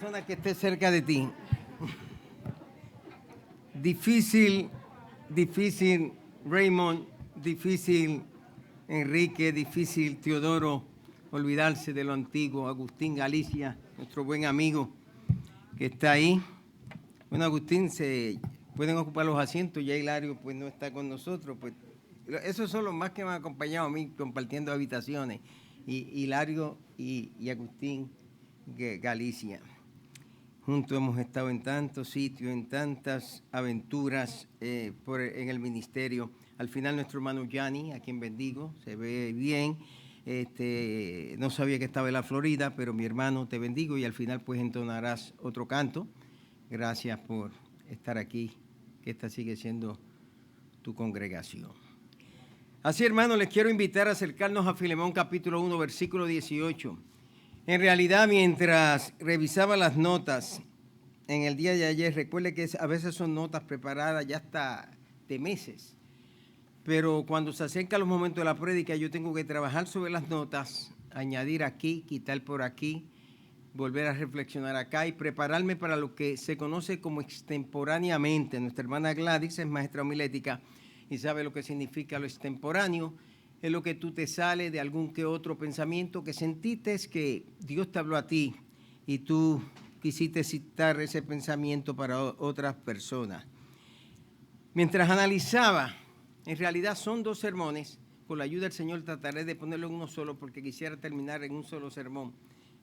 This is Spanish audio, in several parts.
Persona que esté cerca de ti. Difícil Raymond, difícil Enrique, difícil Teodoro, olvidarse de lo antiguo. Agustín Galicia, nuestro buen amigo que está ahí. Bueno, Agustín, se pueden ocupar los asientos, ya Hilario pues no está con nosotros. Pues esos son los más que me han acompañado a mí compartiendo habitaciones. Hilario y Agustín Galicia. Juntos hemos estado en tantos sitios, en tantas aventuras en el ministerio. Al final nuestro hermano Gianni, a quien bendigo, se ve bien. No sabía que estaba en la Florida, pero mi hermano, te bendigo y al final pues entonarás otro canto. Gracias por estar aquí, que esta sigue siendo tu congregación. Así, hermanos, les quiero invitar a acercarnos a Filemón capítulo 1, versículo 18. En realidad, mientras revisaba las notas en el día de ayer, recuerde que a veces son notas preparadas ya hasta de meses, pero cuando se acercan los momentos de la prédica, yo tengo que trabajar sobre las notas, añadir aquí, quitar por aquí, volver a reflexionar acá y prepararme para lo que se conoce como extemporáneamente. Nuestra hermana Gladys es maestra homilética y sabe lo que significa lo extemporáneo. Es lo que tú te sale de algún que otro pensamiento que sentiste que Dios te habló a ti y tú quisiste citar ese pensamiento para otras personas. Mientras analizaba, en realidad son dos sermones, con la ayuda del Señor trataré de ponerlo en uno solo porque quisiera terminar en un solo sermón,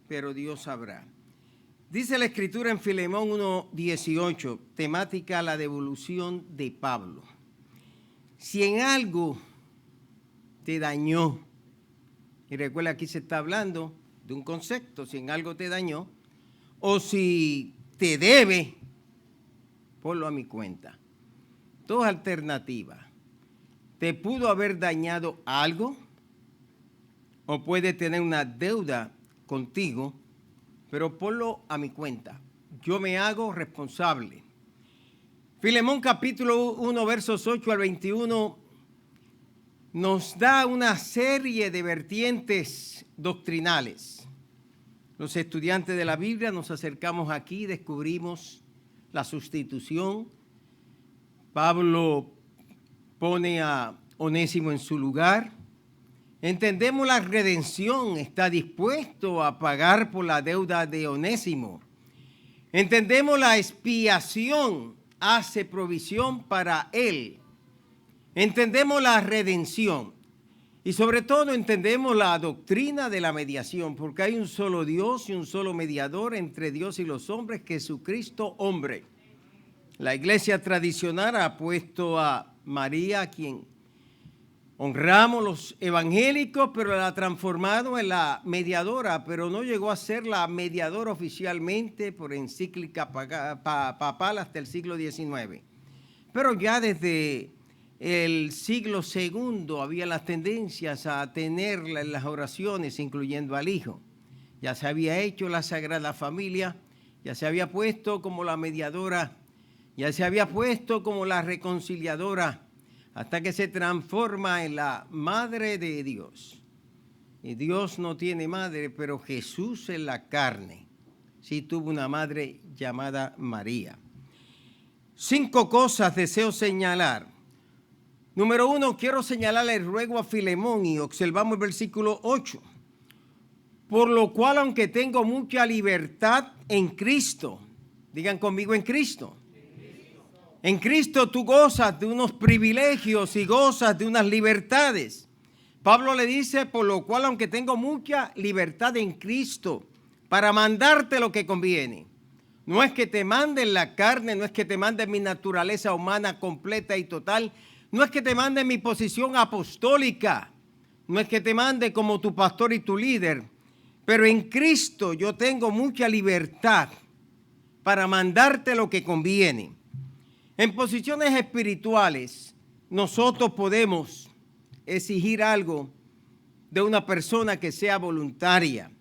pero Dios sabrá. Dice la Escritura en Filemón 1:18, temática la devolución de Pablo. Si en algo te dañó, y recuerda aquí se está hablando de un concepto, si en algo te dañó, o si te debe, ponlo a mi cuenta. Dos alternativas. Te pudo haber dañado algo, o puede tener una deuda contigo, pero ponlo a mi cuenta. Yo me hago responsable. Filemón capítulo 1, versos 8 al 21, nos da una serie de vertientes doctrinales. Los estudiantes de la Biblia nos acercamos aquí, descubrimos la sustitución. Pablo pone a Onésimo en su lugar. Entendemos la redención, está dispuesto a pagar por la deuda de Onésimo. Entendemos la expiación, hace provisión para él. Entendemos la redención y sobre todo entendemos la doctrina de la mediación, porque hay un solo Dios y un solo mediador entre Dios y los hombres, Jesucristo hombre. La iglesia tradicional ha puesto a María, a quien honramos los evangélicos, pero la ha transformado en la mediadora, pero no llegó a ser la mediadora oficialmente por encíclica papal hasta el siglo XIX. Pero ya desde el siglo II había las tendencias a tenerla en las oraciones, incluyendo al Hijo. Ya se había hecho la Sagrada Familia, ya se había puesto como la mediadora, ya se había puesto como la reconciliadora, hasta que se transforma en la Madre de Dios. Y Dios no tiene madre, pero Jesús en la carne sí tuvo una madre llamada María. 5 cosas deseo señalar. Número 1, quiero señalar el ruego a Filemón y observamos el versículo 8. Por lo cual, aunque tengo mucha libertad en Cristo, digan conmigo en Cristo. En Cristo tú gozas de unos privilegios y gozas de unas libertades. Pablo le dice, por lo cual, aunque tengo mucha libertad en Cristo, para mandarte lo que conviene. No es que te mande la carne, no es que te mande mi naturaleza humana completa y total, no es que te mande mi posición apostólica, no es que te mande como tu pastor y tu líder, pero en Cristo yo tengo mucha libertad para mandarte lo que conviene. En posiciones espirituales, nosotros podemos exigir algo de una persona que sea voluntaria.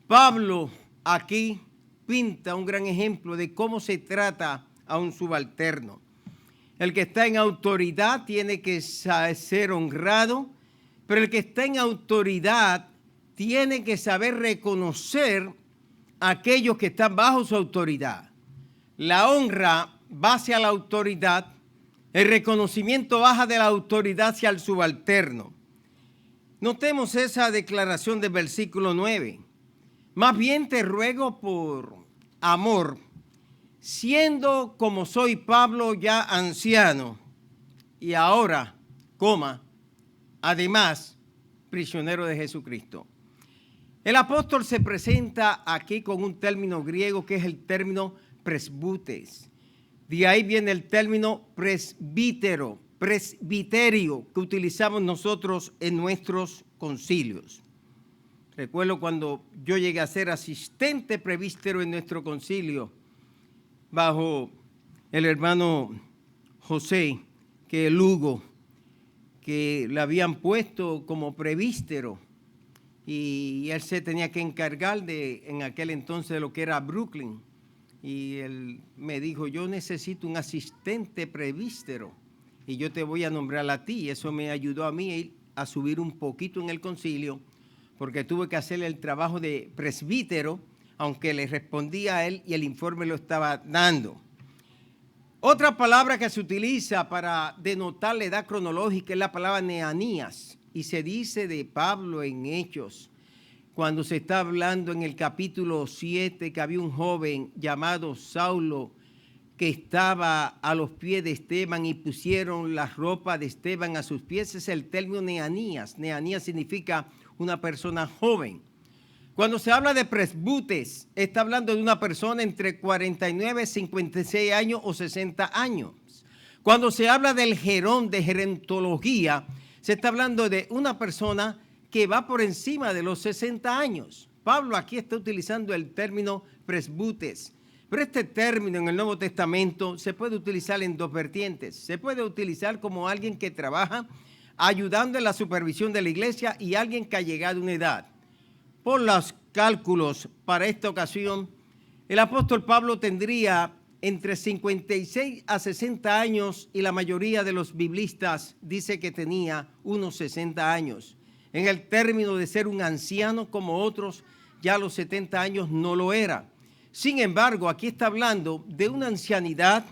Pablo aquí pinta un gran ejemplo de cómo se trata a un subalterno. El que está en autoridad tiene que ser honrado, pero el que está en autoridad tiene que saber reconocer a aquellos que están bajo su autoridad. La honra va hacia la autoridad, el reconocimiento baja de la autoridad hacia el subalterno. Notemos esa declaración del versículo 9. Más bien te ruego por amor, siendo como soy Pablo ya anciano, y ahora, además, prisionero de Jesucristo. El apóstol se presenta aquí con un término griego que es el término presbutes. De ahí viene el término presbiterio que utilizamos nosotros en nuestros concilios. Recuerdo cuando yo llegué a ser asistente presbítero en nuestro concilio, bajo el hermano José, que el Hugo, que le habían puesto como presbítero, y él se tenía que encargar en aquel entonces de lo que era Brooklyn. Y él me dijo, yo necesito un asistente presbítero y yo te voy a nombrar a ti. Y eso me ayudó a mí a subir un poquito en el concilio, porque tuve que hacer el trabajo de presbítero, aunque le respondía a él y el informe lo estaba dando. Otra palabra que se utiliza para denotar la edad cronológica es la palabra neanías, y se dice de Pablo en Hechos, cuando se está hablando en el capítulo 7 que había un joven llamado Saulo que estaba a los pies de Esteban y pusieron la ropa de Esteban a sus pies. Es el término neanías. Neanías significa una persona joven. Cuando se habla de presbutes, está hablando de una persona entre 49, 56 años o 60 años. Cuando se habla del gerón, de gerontología, se está hablando de una persona que va por encima de los 60 años. Pablo aquí está utilizando el término presbutes. Pero este término en el Nuevo Testamento se puede utilizar en dos vertientes. Se puede utilizar como alguien que trabaja ayudando en la supervisión de la iglesia y alguien que ha llegado a una edad. Por los cálculos para esta ocasión, el apóstol Pablo tendría entre 56 a 60 años y la mayoría de los biblistas dice que tenía unos 60 años. En el término de ser un anciano como otros, ya a los 70 años no lo era. Sin embargo, aquí está hablando de una ancianidad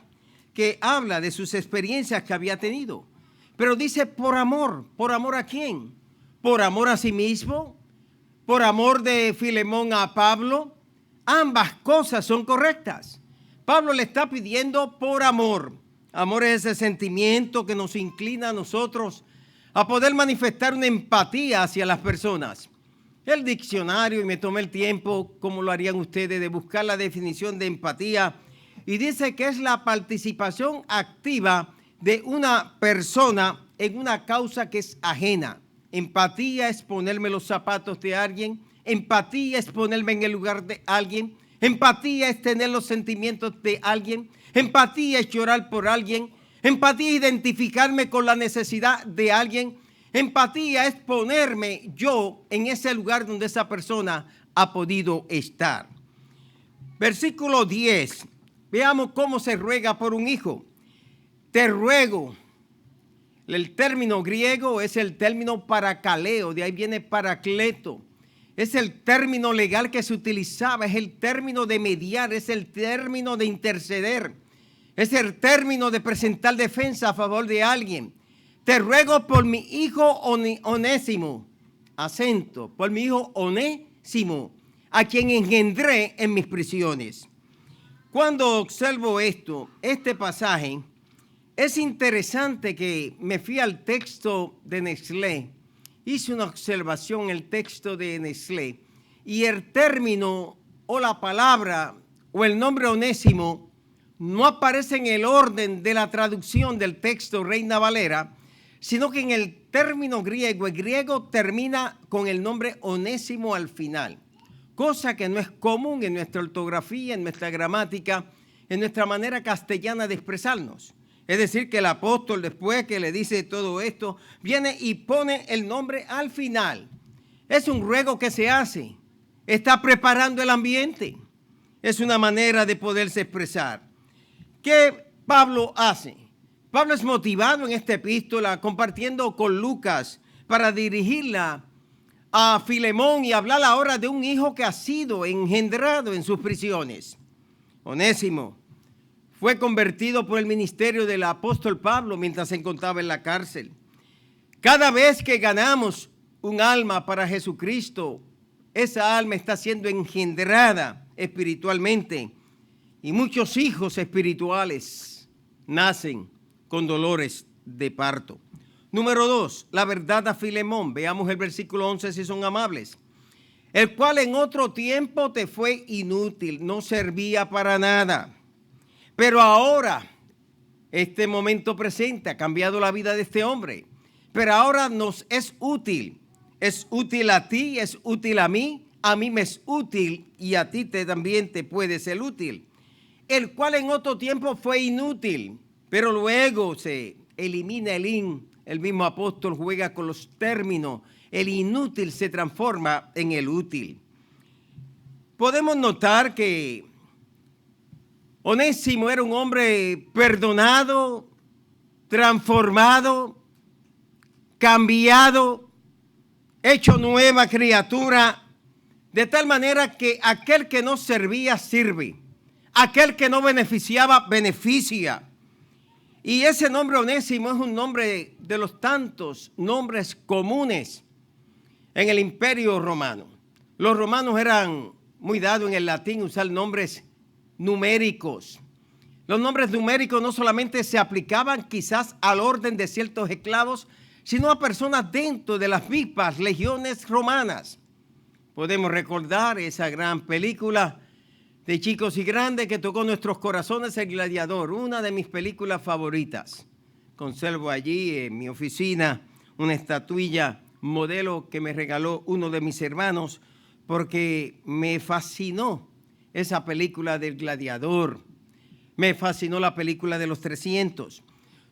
que habla de sus experiencias que había tenido. Pero dice por amor. ¿Por amor a quién? ¿Por amor a sí mismo? ¿Por amor de Filemón a Pablo? Ambas cosas son correctas. Pablo le está pidiendo por amor. Amor es ese sentimiento que nos inclina a nosotros a poder manifestar una empatía hacia las personas. El diccionario, y me tomé el tiempo, como lo harían ustedes, de buscar la definición de empatía, y dice que es la participación activa de una persona en una causa que es ajena. Empatía es ponerme los zapatos de alguien, empatía es ponerme en el lugar de alguien, empatía es tener los sentimientos de alguien, empatía es llorar por alguien, empatía es identificarme con la necesidad de alguien, empatía es ponerme yo en ese lugar donde esa persona ha podido estar. Versículo 10, veamos cómo se ruega por un hijo. Te ruego. El término griego es el término parakaleo, de ahí viene paracleto. Es el término legal que se utilizaba, es el término de mediar, es el término de interceder, es el término de presentar defensa a favor de alguien. Te ruego por mi hijo Onésimo, por mi hijo Onésimo, a quien engendré en mis prisiones. Cuando observo este pasaje, es interesante que me fui al texto de Nestlé, hice una observación en el texto de Nestlé y el término o la palabra o el nombre Onésimo no aparece en el orden de la traducción del texto Reina Valera, sino que en el término griego, el griego termina con el nombre Onésimo al final, cosa que no es común en nuestra ortografía, en nuestra gramática, en nuestra manera castellana de expresarnos. Es decir, que el apóstol, después que le dice todo esto, viene y pone el nombre al final. Es un ruego que se hace. Está preparando el ambiente. Es una manera de poderse expresar. ¿Qué Pablo hace? Pablo es motivado en esta epístola compartiendo con Lucas para dirigirla a Filemón y hablar ahora de un hijo que ha sido engendrado en sus prisiones. Onésimo fue convertido por el ministerio del apóstol Pablo mientras se encontraba en la cárcel. Cada vez que ganamos un alma para Jesucristo, esa alma está siendo engendrada espiritualmente y muchos hijos espirituales nacen con dolores de parto. Número 2, la verdad a Filemón. Veamos el versículo 11 si son amables. El cual en otro tiempo te fue inútil, no servía para nada. Pero ahora, este momento presente ha cambiado la vida de este hombre. Pero ahora nos es útil. Es útil a ti, es útil a mí me es útil y a ti también te puede ser útil. El cual en otro tiempo fue inútil, pero luego se elimina el in. El mismo apóstol juega con los términos. El inútil se transforma en el útil. Podemos notar que Onésimo era un hombre perdonado, transformado, cambiado, hecho nueva criatura, de tal manera que aquel que no servía sirve, aquel que no beneficiaba beneficia. Y ese nombre Onésimo es un nombre de los tantos nombres comunes en el Imperio Romano. Los romanos eran muy dados en el latín usar nombres numéricos. Los nombres numéricos no solamente se aplicaban quizás al orden de ciertos esclavos, sino a personas dentro de las mismas legiones romanas. Podemos recordar esa gran película de chicos y grandes que tocó nuestros corazones, El Gladiador, una de mis películas favoritas. Conservo allí en mi oficina una estatuilla modelo que me regaló uno de mis hermanos porque me fascinó esa película del Gladiador. Me fascinó la película de los 300.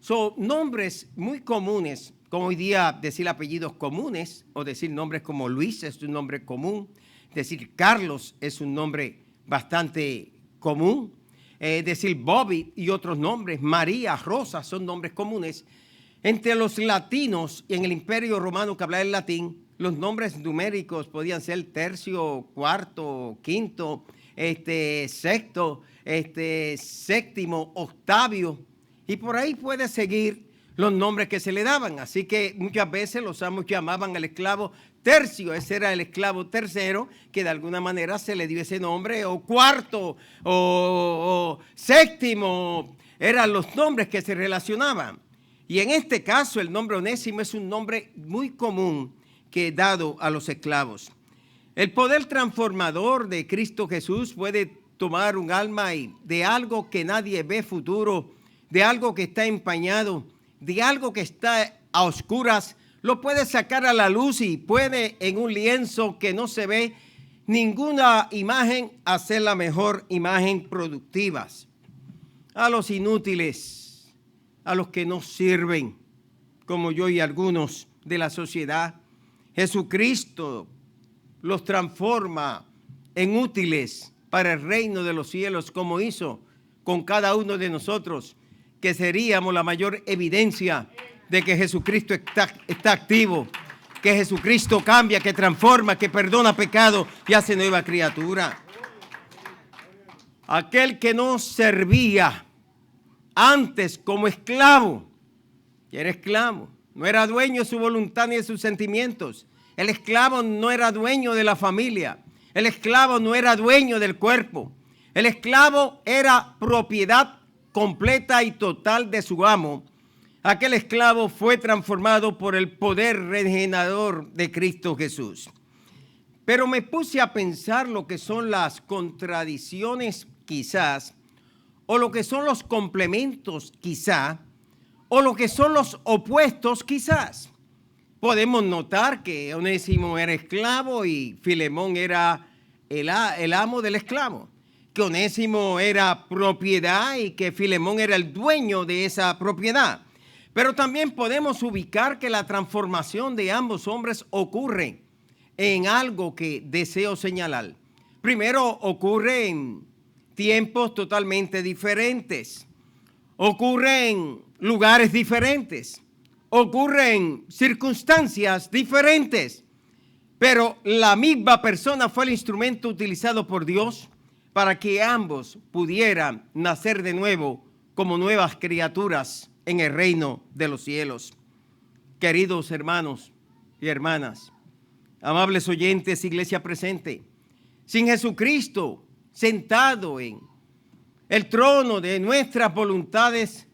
Son nombres muy comunes, como hoy día decir apellidos comunes o decir nombres como Luis es un nombre común, decir Carlos es un nombre bastante común, decir Bobby y otros nombres, María, Rosa, son nombres comunes. Entre los latinos y en el Imperio Romano que hablaba el latín, los nombres numéricos podían ser tercio, cuarto, quinto, sexto, séptimo, octavio, y por ahí puede seguir los nombres que se le daban. Así que muchas veces los amos llamaban al esclavo tercio, ese era el esclavo tercero, que de alguna manera se le dio ese nombre, o cuarto, o séptimo, eran los nombres que se relacionaban. Y en este caso el nombre Onésimo es un nombre muy común que dado a los esclavos. El poder transformador de Cristo Jesús puede tomar un alma y de algo que nadie ve futuro, de algo que está empañado, de algo que está a oscuras, lo puede sacar a la luz y puede en un lienzo que no se ve ninguna imagen hacer la mejor imagen productiva. A los inútiles, a los que no sirven, como yo y algunos de la sociedad, Jesucristo los transforma en útiles para el reino de los cielos, como hizo con cada uno de nosotros, que seríamos la mayor evidencia de que Jesucristo está activo, que Jesucristo cambia, que transforma, que perdona pecado y hace nueva criatura. Aquel que no servía antes como esclavo, y era esclavo, no era dueño de su voluntad ni de sus sentimientos. El esclavo no era dueño de la familia. El esclavo no era dueño del cuerpo. El esclavo era propiedad completa y total de su amo. Aquel esclavo fue transformado por el poder regenerador de Cristo Jesús. Pero me puse a pensar lo que son las contradicciones quizás, o lo que son los complementos quizá, o lo que son los opuestos quizás. Podemos notar que Onésimo era esclavo y Filemón era el amo del esclavo. Que Onésimo era propiedad y que Filemón era el dueño de esa propiedad. Pero también podemos ubicar que la transformación de ambos hombres ocurre en algo que deseo señalar. Primero, ocurre en tiempos totalmente diferentes. Ocurre en lugares diferentes. Ocurre en circunstancias diferentes. Pero la misma persona fue el instrumento utilizado por Dios para que ambos pudieran nacer de nuevo como nuevas criaturas en el reino de los cielos. Queridos hermanos y hermanas, amables oyentes, iglesia presente, sin Jesucristo sentado en el trono de nuestras voluntades,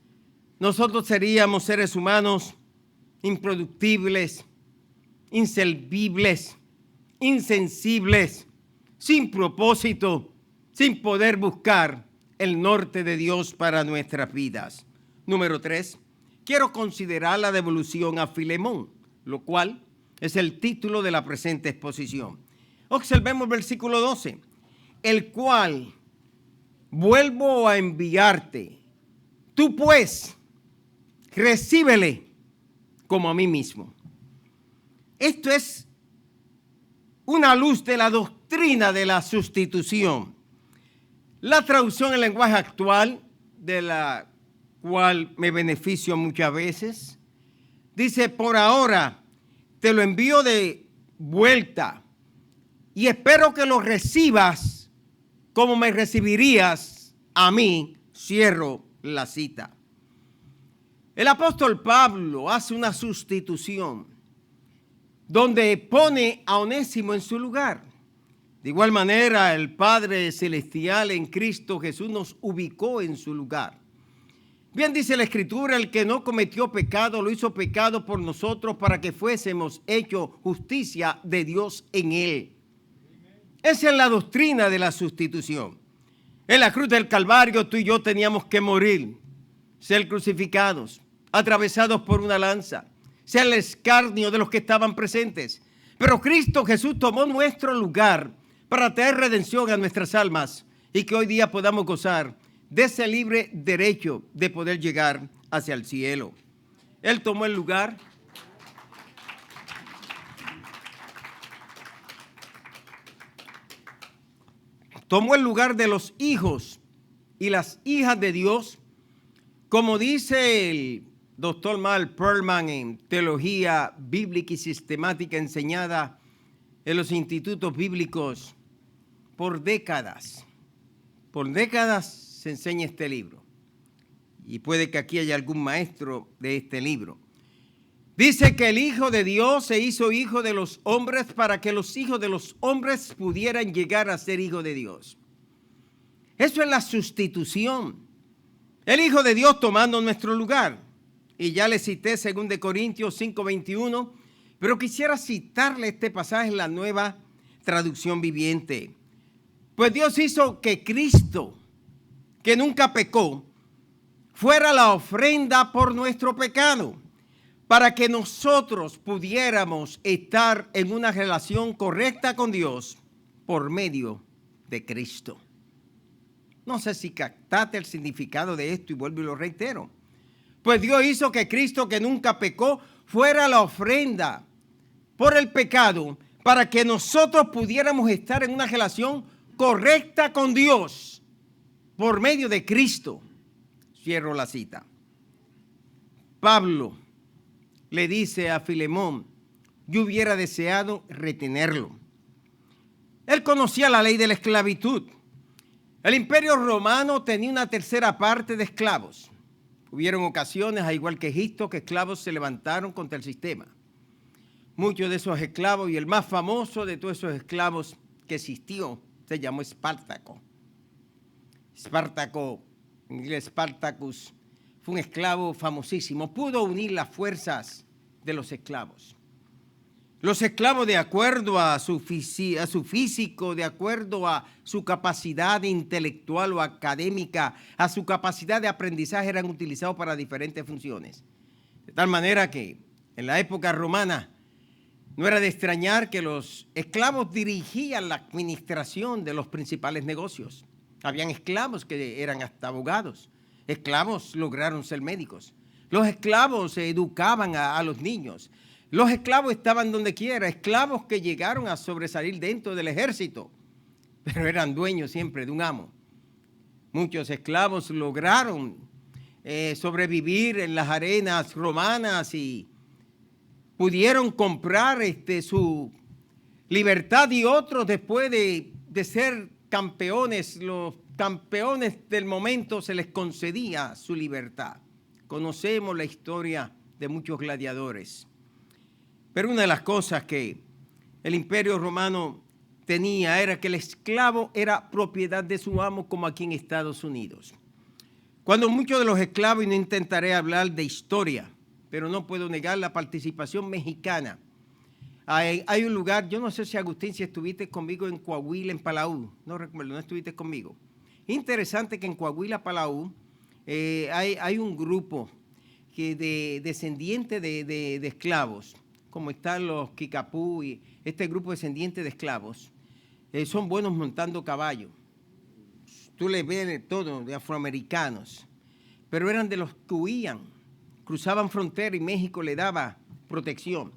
nosotros seríamos seres humanos improductibles, inservibles, insensibles, sin propósito, sin poder buscar el norte de Dios para nuestras vidas. Número 3, quiero considerar la devolución a Filemón, lo cual es el título de la presente exposición. Observemos el versículo 12, el cual vuelvo a enviarte. Tú pues, recíbele como a mí mismo. Esto es una luz de la doctrina de la sustitución. La traducción en lenguaje actual, de la cual me beneficio muchas veces, dice: por ahora te lo envío de vuelta y espero que lo recibas como me recibirías a mí. Cierro la cita. El apóstol Pablo hace una sustitución donde pone a Onésimo en su lugar. De igual manera, el Padre Celestial en Cristo Jesús nos ubicó en su lugar. Bien dice la Escritura, el que no cometió pecado, lo hizo pecado por nosotros para que fuésemos hechos justicia de Dios en él. Esa es la doctrina de la sustitución. En la cruz del Calvario tú y yo teníamos que morir, ser crucificados, atravesados por una lanza, ser el escarnio de los que estaban presentes. Pero Cristo Jesús tomó nuestro lugar para traer redención a nuestras almas y que hoy día podamos gozar de ese libre derecho de poder llegar hacia el cielo. Él tomó el lugar. Tomó el lugar de los hijos y las hijas de Dios, como dice el doctor Mal Perlman en Teología Bíblica y Sistemática enseñada en los institutos bíblicos por décadas. Por décadas se enseña este libro. Y puede que aquí haya algún maestro de este libro. Dice que el Hijo de Dios se hizo hijo de los hombres para que los hijos de los hombres pudieran llegar a ser hijos de Dios. Eso es la sustitución. El Hijo de Dios tomando nuestro lugar. Y ya le cité 2 Corintios 5:21, pero quisiera citarle este pasaje en la Nueva Traducción Viviente. Pues Dios hizo que Cristo, que nunca pecó, fuera la ofrenda por nuestro pecado, para que nosotros pudiéramos estar en una relación correcta con Dios por medio de Cristo. No sé si captaste el significado de esto y vuelvo y lo reitero. Pues Dios hizo que Cristo, que nunca pecó, fuera la ofrenda por el pecado, para que nosotros pudiéramos estar en una relación correcta con Dios por medio de Cristo. Cierro la cita. Pablo le dice a Filemón: yo hubiera deseado retenerlo. Él conocía la ley de la esclavitud. El imperio romano tenía una tercera parte de esclavos. Hubieron ocasiones, al igual que Egipto, que esclavos se levantaron contra el sistema. Muchos de esos esclavos, y el más famoso de todos esos esclavos que existió, se llamó Espartaco. Espartaco, en inglés Spartacus, fue un esclavo famosísimo. Pudo unir las fuerzas de los esclavos. Los esclavos, de acuerdo a su físico, de acuerdo a su capacidad intelectual o académica, a su capacidad de aprendizaje, eran utilizados para diferentes funciones. De tal manera que en la época romana no era de extrañar que los esclavos dirigían la administración de los principales negocios. Habían esclavos que eran hasta abogados. Esclavos lograron ser médicos. Los esclavos educaban a los niños. Los esclavos estaban donde quiera. Esclavos que llegaron a sobresalir dentro del ejército, pero eran dueños siempre de un amo. Muchos esclavos lograron sobrevivir en las arenas romanas y pudieron comprar su libertad, y otros después de ser campeones, los campeones del momento se les concedía su libertad. Conocemos la historia de muchos gladiadores. Pero una de las cosas que el Imperio Romano tenía era que el esclavo era propiedad de su amo, como aquí en Estados Unidos. Cuando muchos de los esclavos, y no intentaré hablar de historia, pero no puedo negar la participación mexicana. Hay un lugar, yo no sé si Agustín, si estuviste conmigo en Coahuila, en Palau, no recuerdo, no estuviste conmigo. Interesante que en Coahuila, Palau, hay un grupo que de descendientes de esclavos, como están los Kikapú y este grupo descendientes de esclavos, son buenos montando caballos. Tú les ves todo, de afroamericanos, pero eran de los que huían, cruzaban frontera y México le daba protección.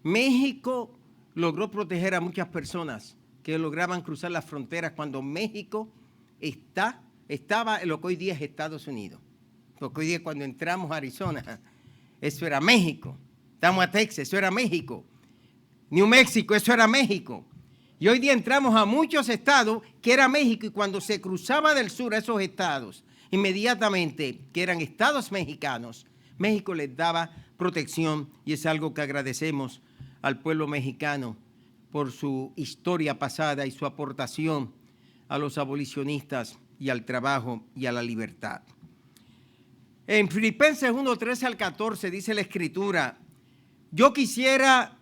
México logró proteger a muchas personas que lograban cruzar las fronteras cuando México estaba en lo que hoy día es Estados Unidos. Porque hoy día cuando entramos a Arizona, eso era México. Estamos a Texas, eso era México. New México, eso era México. Y hoy día entramos a muchos estados que era México, y cuando se cruzaba del sur a esos estados, inmediatamente, que eran estados mexicanos, México les daba protección, y es algo que agradecemos al pueblo mexicano por su historia pasada y su aportación a los abolicionistas y al trabajo y a la libertad. En Filipenses 1, 13 al 14 dice la Escritura: yo quisiera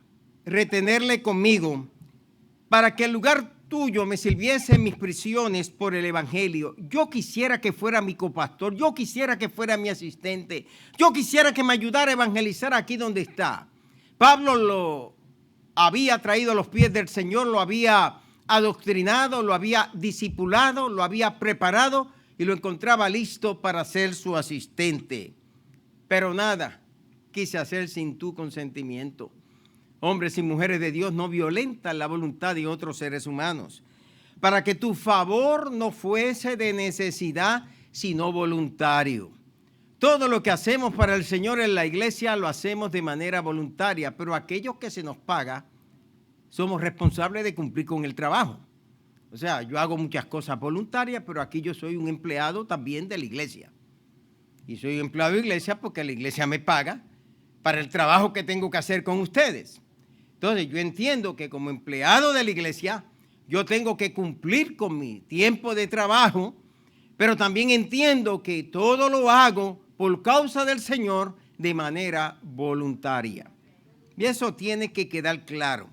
retenerle conmigo para que en lugar tuyo me sirviese en mis prisiones por el evangelio. Yo quisiera que fuera mi copastor, yo quisiera que fuera mi asistente, yo quisiera que me ayudara a evangelizar aquí donde está. Pablo lo había traído a los pies del Señor, lo había adoctrinado, lo había discipulado, lo había preparado y lo encontraba listo para ser su asistente. Pero nada quise hacer sin tu consentimiento. Hombres y mujeres de Dios no violentan la voluntad de otros seres humanos, para que tu favor no fuese de necesidad, sino voluntario. Todo lo que hacemos para el Señor en la iglesia lo hacemos de manera voluntaria, pero aquellos que se nos paga, somos responsables de cumplir con el trabajo. O sea, yo hago muchas cosas voluntarias, pero aquí yo soy un empleado también de la iglesia. Y soy empleado de la iglesia porque la iglesia me paga para el trabajo que tengo que hacer con ustedes. Entonces, yo entiendo que como empleado de la iglesia, yo tengo que cumplir con mi tiempo de trabajo, pero también entiendo que todo lo hago por causa del Señor de manera voluntaria. Y eso tiene que quedar claro.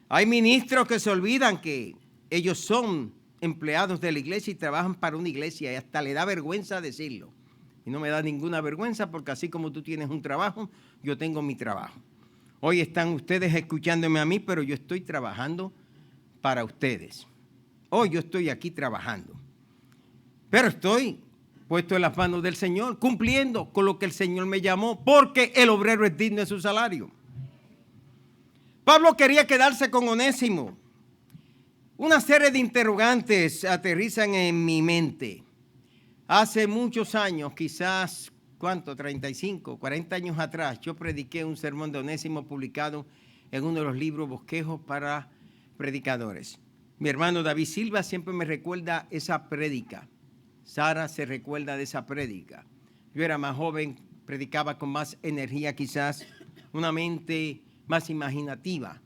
Hay ministros que se olvidan que ellos son empleados de la iglesia y trabajan para una iglesia, y hasta le da vergüenza decirlo. Y no me da ninguna vergüenza, porque así como tú tienes un trabajo, yo tengo mi trabajo. Hoy están ustedes escuchándome a mí, pero yo estoy trabajando para ustedes. Hoy yo estoy aquí trabajando. Pero estoy puesto en las manos del Señor, cumpliendo con lo que el Señor me llamó, porque el obrero es digno de su salario. Pablo quería quedarse con Onésimo. Una serie de interrogantes aterrizan en mi mente. Hace muchos años, quizás, ¿cuánto? 35, 40 años atrás, yo prediqué un sermón de Onésimo publicado en uno de los libros Bosquejos para Predicadores. Mi hermano David Silva siempre me recuerda esa prédica. Sara se recuerda de esa prédica. Yo era más joven, predicaba con más energía quizás, una mente más imaginativa.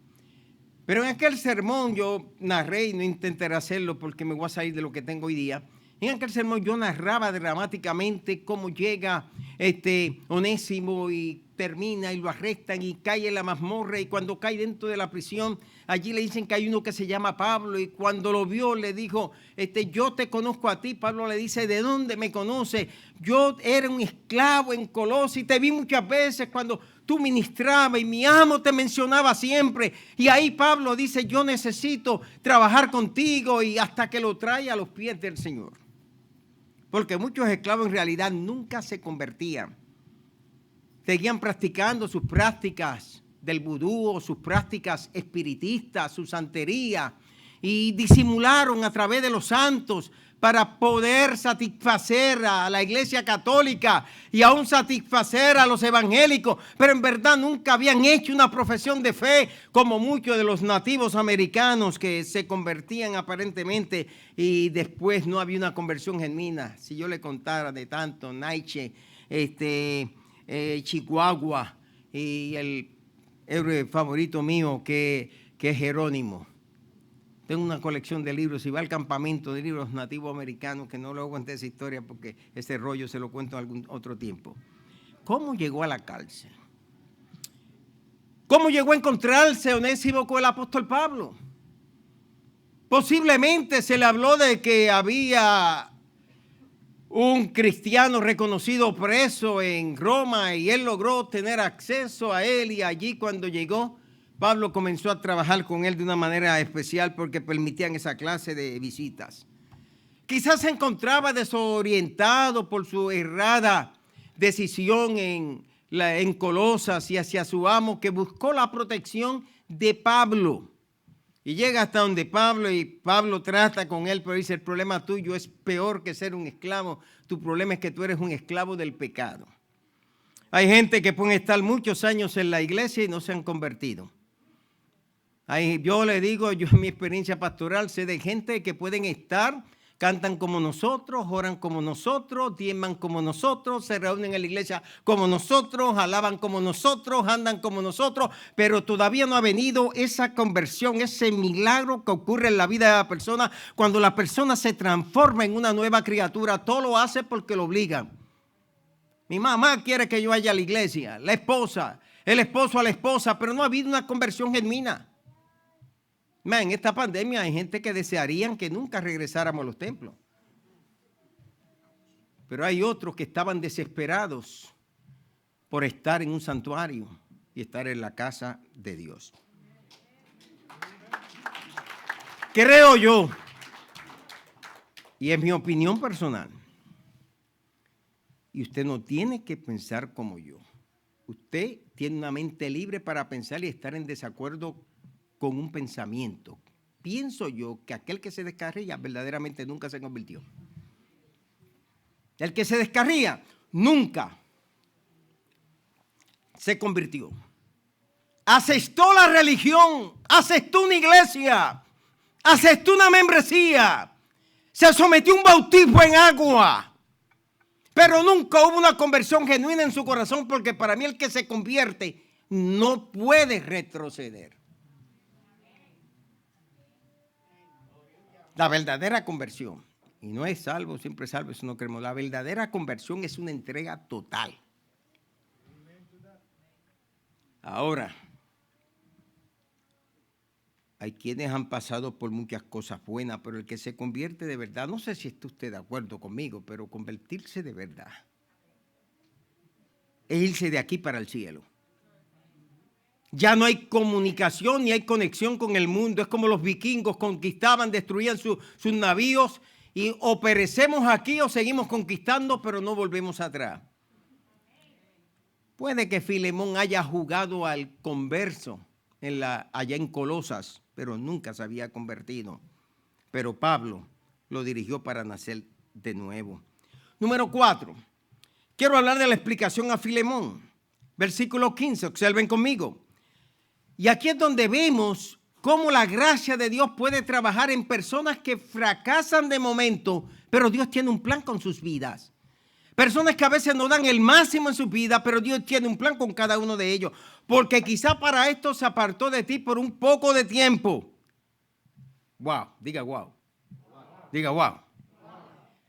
Pero en aquel sermón yo narré, y no intentaré hacerlo porque me voy a salir de lo que tengo hoy día. En aquel sermón yo narraba dramáticamente cómo llega Onésimo y termina y lo arrestan y cae en la mazmorra, y cuando cae dentro de la prisión, allí le dicen que hay uno que se llama Pablo, y cuando lo vio le dijo, yo te conozco a ti. Pablo le dice, ¿de dónde me conoces? Yo era un esclavo en Colosas y te vi muchas veces cuando tú ministrabas y mi amo te mencionaba siempre. Y ahí Pablo dice, yo necesito trabajar contigo, y hasta que lo trae a los pies del Señor. Porque muchos esclavos en realidad nunca se convertían. Seguían practicando sus prácticas del vudú, sus prácticas espiritistas, su santería, y disimularon a través de los santos para poder satisfacer a la Iglesia Católica y aún satisfacer a los evangélicos, pero en verdad nunca habían hecho una profesión de fe como muchos de los nativos americanos que se convertían aparentemente y después no había una conversión genuina. Si yo le contara de tanto Nietzsche, Chihuahua y el héroe favorito mío que es Jerónimo. Tengo una colección de libros, si va al campamento de libros nativos americanos, que no le cuente esa historia porque ese rollo se lo cuento en algún otro tiempo. ¿Cómo llegó a la cárcel? ¿Cómo llegó a encontrarse Onésimo con el apóstol Pablo? Posiblemente se le habló de que había un cristiano reconocido preso en Roma y él logró tener acceso a él, y allí cuando llegó, Pablo comenzó a trabajar con él de una manera especial porque permitían esa clase de visitas. Quizás se encontraba desorientado por su errada decisión en Colosas y hacia su amo, que buscó la protección de Pablo. Y llega hasta donde Pablo, y Pablo trata con él, pero dice: el problema tuyo es peor que ser un esclavo. Tu problema es que tú eres un esclavo del pecado. Hay gente que puede estar muchos años en la iglesia y no se han convertido. Yo le digo, yo en mi experiencia pastoral sé de gente que pueden estar, cantan como nosotros, oran como nosotros, diezman como nosotros, se reúnen en la iglesia como nosotros, alaban como nosotros, andan como nosotros, pero todavía no ha venido esa conversión, ese milagro que ocurre en la vida de la persona cuando la persona se transforma en una nueva criatura. Todo lo hace porque lo obligan. Mi mamá quiere que yo vaya a la iglesia, la esposa, el esposo a la esposa, pero no ha habido una conversión genuina. En esta pandemia hay gente que desearían que nunca regresáramos a los templos. Pero hay otros que estaban desesperados por estar en un santuario y estar en la casa de Dios. Creo yo, y es mi opinión personal, y usted no tiene que pensar como yo. Usted tiene una mente libre para pensar y estar en desacuerdo con un pensamiento. Pienso yo que aquel que se descarría verdaderamente nunca se convirtió. El que se descarría nunca se convirtió. Aceptó la religión, aceptó una iglesia, aceptó una membresía, se sometió a un bautismo en agua, pero nunca hubo una conversión genuina en su corazón, porque para mí el que se convierte no puede retroceder. La verdadera conversión, y no es salvo, siempre salvo, eso no creemos. La verdadera conversión es una entrega total. Ahora, hay quienes han pasado por muchas cosas buenas, pero el que se convierte de verdad, no sé si está usted de acuerdo conmigo, pero convertirse de verdad es irse de aquí para el cielo. Ya no hay comunicación ni hay conexión con el mundo. Es como los vikingos conquistaban, destruían sus navíos y o perecemos aquí o seguimos conquistando, pero no volvemos atrás. Puede que Filemón haya jugado al converso allá en Colosas, pero nunca se había convertido. Pero Pablo lo dirigió para nacer de nuevo. Número 4. Quiero hablar de la explicación a Filemón. Versículo 15, observen conmigo. Y aquí es donde vemos cómo la gracia de Dios puede trabajar en personas que fracasan de momento, pero Dios tiene un plan con sus vidas. Personas que a veces no dan el máximo en su vida, pero Dios tiene un plan con cada uno de ellos. Porque quizá para esto se apartó de ti por un poco de tiempo. Wow, diga wow. Diga wow.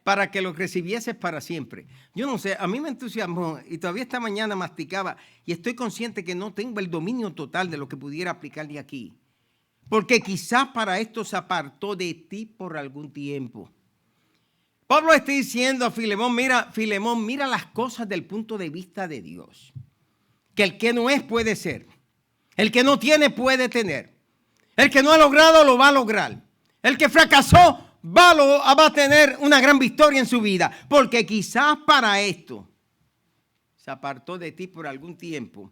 Para que lo recibieses para siempre. Yo no sé, a mí me entusiasmó y todavía esta mañana masticaba y estoy consciente que no tengo el dominio total de lo que pudiera aplicar de aquí. Porque quizás para esto se apartó de ti por algún tiempo. Pablo está diciendo a Filemón, mira las cosas del punto de vista de Dios. Que el que no es puede ser. El que no tiene puede tener. El que no ha logrado lo va a lograr. El que fracasó va a tener una gran victoria en su vida, porque quizás para esto se apartó de ti por algún tiempo,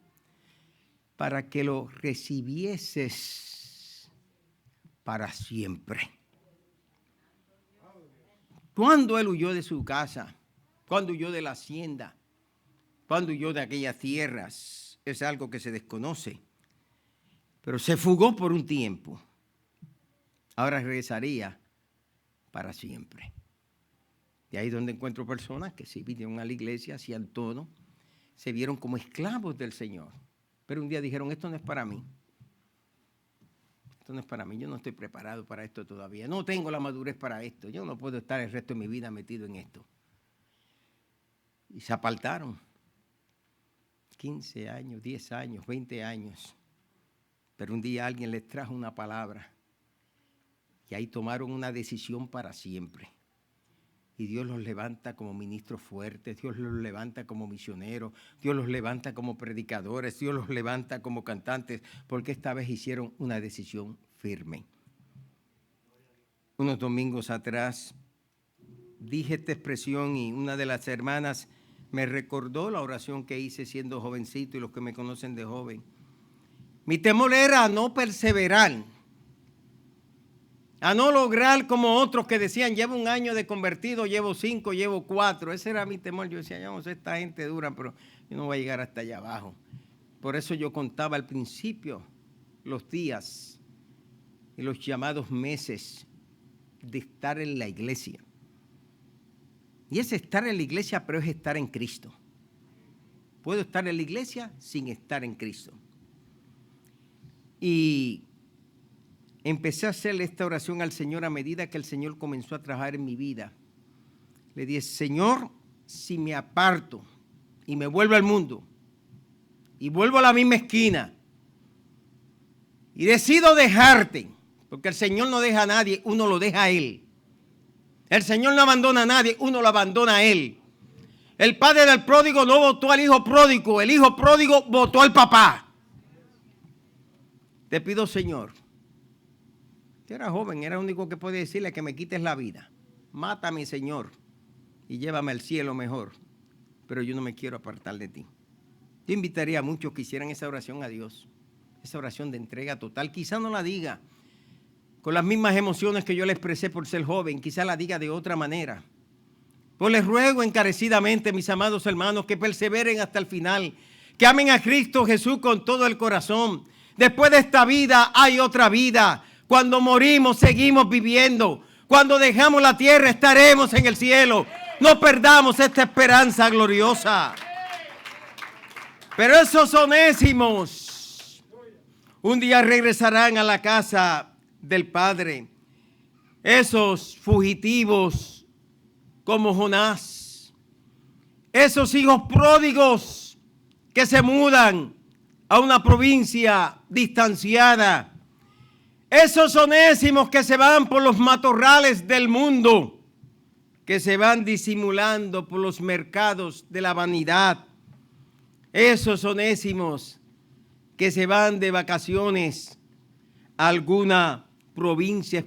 para que lo recibieses para siempre. ¿Cuándo él huyó de su casa? ¿Cuándo huyó de la hacienda? ¿Cuándo huyó de aquellas tierras? Es algo que se desconoce. Pero se fugó por un tiempo. Ahora regresaría para siempre. De ahí donde encuentro personas que sí vinieron a la iglesia, hacían todo, se vieron como esclavos del Señor. Pero un día dijeron, esto no es para mí. Esto no es para mí, yo no estoy preparado para esto todavía. No tengo la madurez para esto. Yo no puedo estar el resto de mi vida metido en esto. Y se apartaron. 15 años, 10 años, 20 años. Pero un día alguien les trajo una palabra. Y ahí tomaron una decisión para siempre. Y Dios los levanta como ministros fuertes, Dios los levanta como misioneros, Dios los levanta como predicadores, Dios los levanta como cantantes, porque esta vez hicieron una decisión firme. Unos domingos atrás dije esta expresión y una de las hermanas me recordó la oración que hice siendo jovencito y los que me conocen de joven. Mi temor era no perseverar, a no lograr como otros que decían, llevo 1 año de convertido, llevo 5, llevo 4. Ese era mi temor. Yo decía, yo no sé, esta gente dura, pero yo no voy a llegar hasta allá abajo. Por eso yo contaba al principio los días y los llamados meses de estar en la iglesia. Y es estar en la iglesia, pero es estar en Cristo. Puedo estar en la iglesia sin estar en Cristo. Y empecé a hacerle esta oración al Señor a medida que el Señor comenzó a trabajar en mi vida. Le dije, Señor, si me aparto y me vuelvo al mundo y vuelvo a la misma esquina y decido dejarte, porque el Señor no deja a nadie, uno lo deja a Él. El Señor no abandona a nadie, uno lo abandona a Él. El padre del pródigo no votó al hijo pródigo, el hijo pródigo votó al papá. Te pido, Señor, yo era joven, era el único que podía decirle que me quites la vida. Mátame, Señor, y llévame al cielo mejor. Pero yo no me quiero apartar de ti. Yo invitaría a muchos que hicieran esa oración a Dios. Esa oración de entrega total. Quizá no la diga con las mismas emociones que yo le expresé por ser joven. Quizá la diga de otra manera. Pues les ruego encarecidamente, mis amados hermanos, que perseveren hasta el final. Que amen a Cristo Jesús con todo el corazón. Después de esta vida hay otra vida. Cuando morimos seguimos viviendo. Cuando dejamos la tierra estaremos en el cielo. No perdamos esta esperanza gloriosa. Pero esos onésimos un día regresarán a la casa del Padre. Esos fugitivos como Jonás. Esos hijos pródigos que se mudan a una provincia distanciada. Esos onésimos que se van por los matorrales del mundo, que se van disimulando por los mercados de la vanidad. Esos onésimos que se van de vacaciones a alguna provincia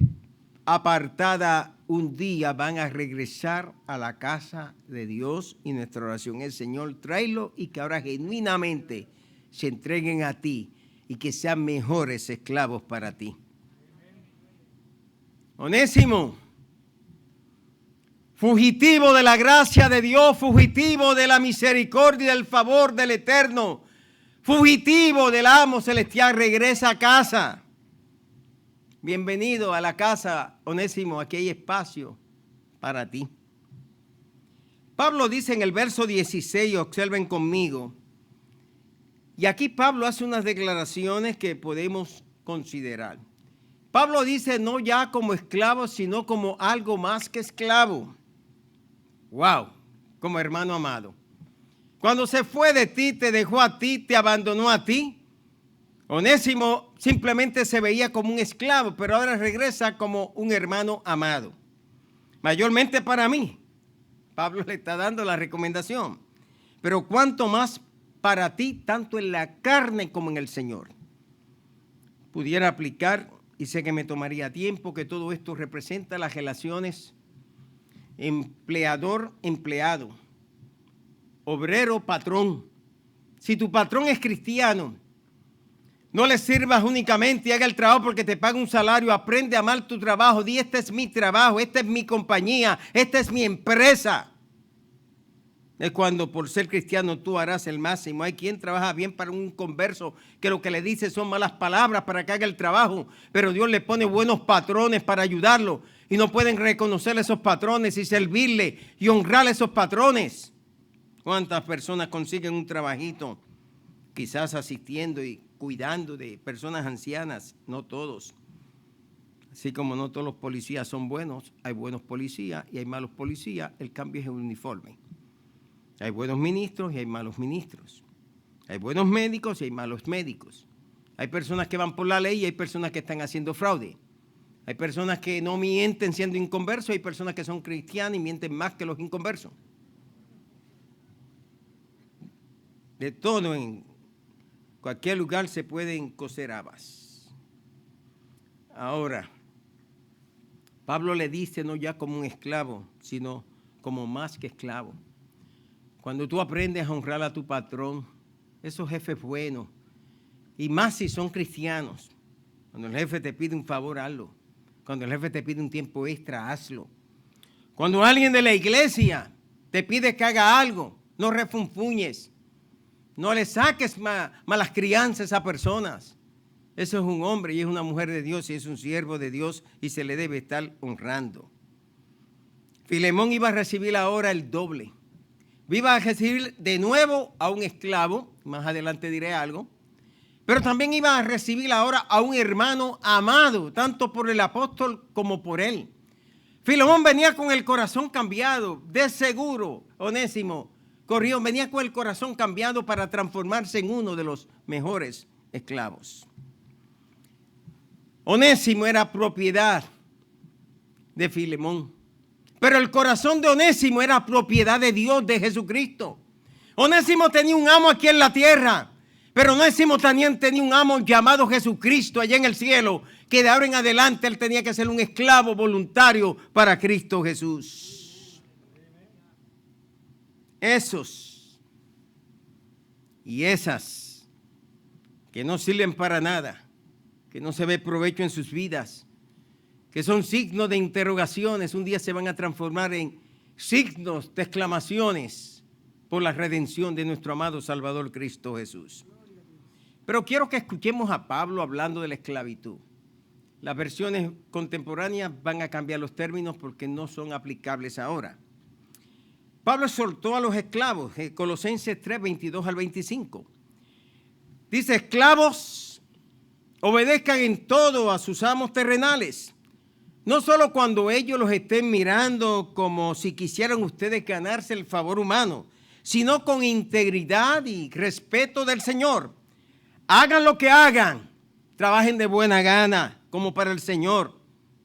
apartada, un día van a regresar a la casa de Dios y nuestra oración es, Señor, tráelo y que ahora genuinamente se entreguen a ti y que sean mejores esclavos para ti. Onésimo, fugitivo de la gracia de Dios, fugitivo de la misericordia y del favor del Eterno, fugitivo del amo celestial, regresa a casa. Bienvenido a la casa, Onésimo, aquí hay espacio para ti. Pablo dice en el verso 16, observen conmigo, y aquí Pablo hace unas declaraciones que podemos considerar. Pablo dice no ya como esclavo, sino como algo más que esclavo. Wow, como hermano amado. Cuando se fue de ti, te dejó a ti, te abandonó a ti. Onésimo simplemente se veía como un esclavo, pero ahora regresa como un hermano amado. Mayormente para mí. Pablo le está dando la recomendación. Pero cuanto más para ti, tanto en la carne como en el Señor. Pudiera aplicar, y sé que me tomaría tiempo, que todo esto representa las relaciones empleador-empleado, obrero-patrón. Si tu patrón es cristiano, No le sirvas únicamente y haga el trabajo porque te paga un salario. Aprende a amar tu trabajo. Di, este es mi trabajo, esta es mi compañía, esta es mi empresa. Es cuando por ser cristiano tú harás el máximo. Hay quien trabaja bien para un converso que lo que le dice son malas palabras para que haga el trabajo, pero Dios le pone buenos patrones para ayudarlo y no pueden reconocer esos patrones y servirle y honrar a esos patrones. ¿Cuántas personas consiguen un trabajito? Quizás asistiendo y cuidando de personas ancianas, no todos. Así como no todos los policías son buenos, hay buenos policías y hay malos policías, el cambio es el uniforme. Hay buenos ministros y hay malos ministros. Hay buenos médicos y hay malos médicos. Hay personas que van por la ley y hay personas que están haciendo fraude. Hay personas que no mienten siendo inconversos y hay personas que son cristianas y mienten más que los inconversos. De todo en cualquier lugar se pueden cocer habas. Ahora, Pablo le dice no ya como un esclavo, sino como más que esclavo. Cuando tú aprendes a honrar a tu patrón, esos jefes buenos, y más si son cristianos, cuando el jefe te pide un favor, hazlo. Cuando el jefe te pide un tiempo extra, hazlo. Cuando alguien de la iglesia te pide que haga algo, no refunfuñes. No le saques malas crianzas a esas personas. Eso es un hombre y es una mujer de Dios y es un siervo de Dios y se le debe estar honrando. Filemón iba a recibir ahora el doble. Iba a recibir de nuevo a un esclavo, más adelante diré algo, pero también iba a recibir ahora a un hermano amado, tanto por el apóstol como por él. Filemón venía con el corazón cambiado, de seguro, Onésimo corrió, venía con el corazón cambiado para transformarse en uno de los mejores esclavos. Onésimo era propiedad de Filemón. Pero el corazón de Onésimo era propiedad de Dios, de Jesucristo. Onésimo tenía un amo aquí en la tierra, pero Onésimo también tenía un amo llamado Jesucristo allá en el cielo, que de ahora en adelante él tenía que ser un esclavo voluntario para Cristo Jesús. Esos y esas que no sirven para nada, que no se ve provecho en sus vidas, que son signos de interrogaciones, un día se van a transformar en signos de exclamaciones por la redención de nuestro amado Salvador Cristo Jesús. Pero quiero que escuchemos a Pablo hablando de la esclavitud. Las versiones contemporáneas van a cambiar los términos porque no son aplicables ahora. Pablo exhortó a los esclavos, Colosenses 3, 22 al 25. Dice, esclavos, obedezcan en todo a sus amos terrenales, no solo cuando ellos los estén mirando como si quisieran ustedes ganarse el favor humano, sino con integridad y respeto del Señor. Hagan lo que hagan, trabajen de buena gana, como para el Señor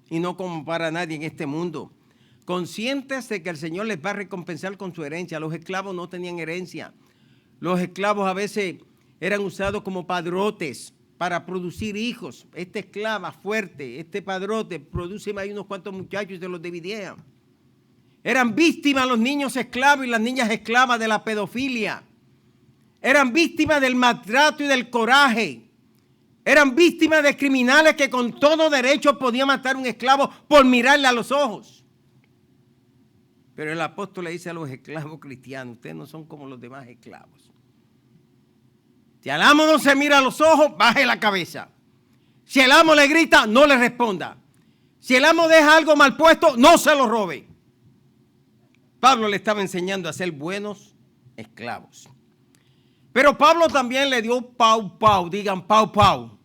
y no como para nadie en este mundo. Conscientes de que el Señor les va a recompensar con su herencia. Los esclavos no tenían herencia. Los esclavos a veces eran usados como padrotes para producir hijos. Esta esclava fuerte, este padrote, produce ahí unos cuantos muchachos y se los dividían. Eran víctimas los niños esclavos y las niñas esclavas de la pedofilia. Eran víctimas del maltrato y del coraje. Eran víctimas de criminales que con todo derecho podían matar a un esclavo por mirarle a los ojos. Pero el apóstol le dice a los esclavos cristianos, ustedes no son como los demás esclavos. Si el amo no se mira a los ojos, baje la cabeza. Si el amo le grita, no le responda. Si el amo deja algo mal puesto, no se lo robe. Pablo le estaba enseñando a ser buenos esclavos. Pero Pablo también le dio pau, digan pau,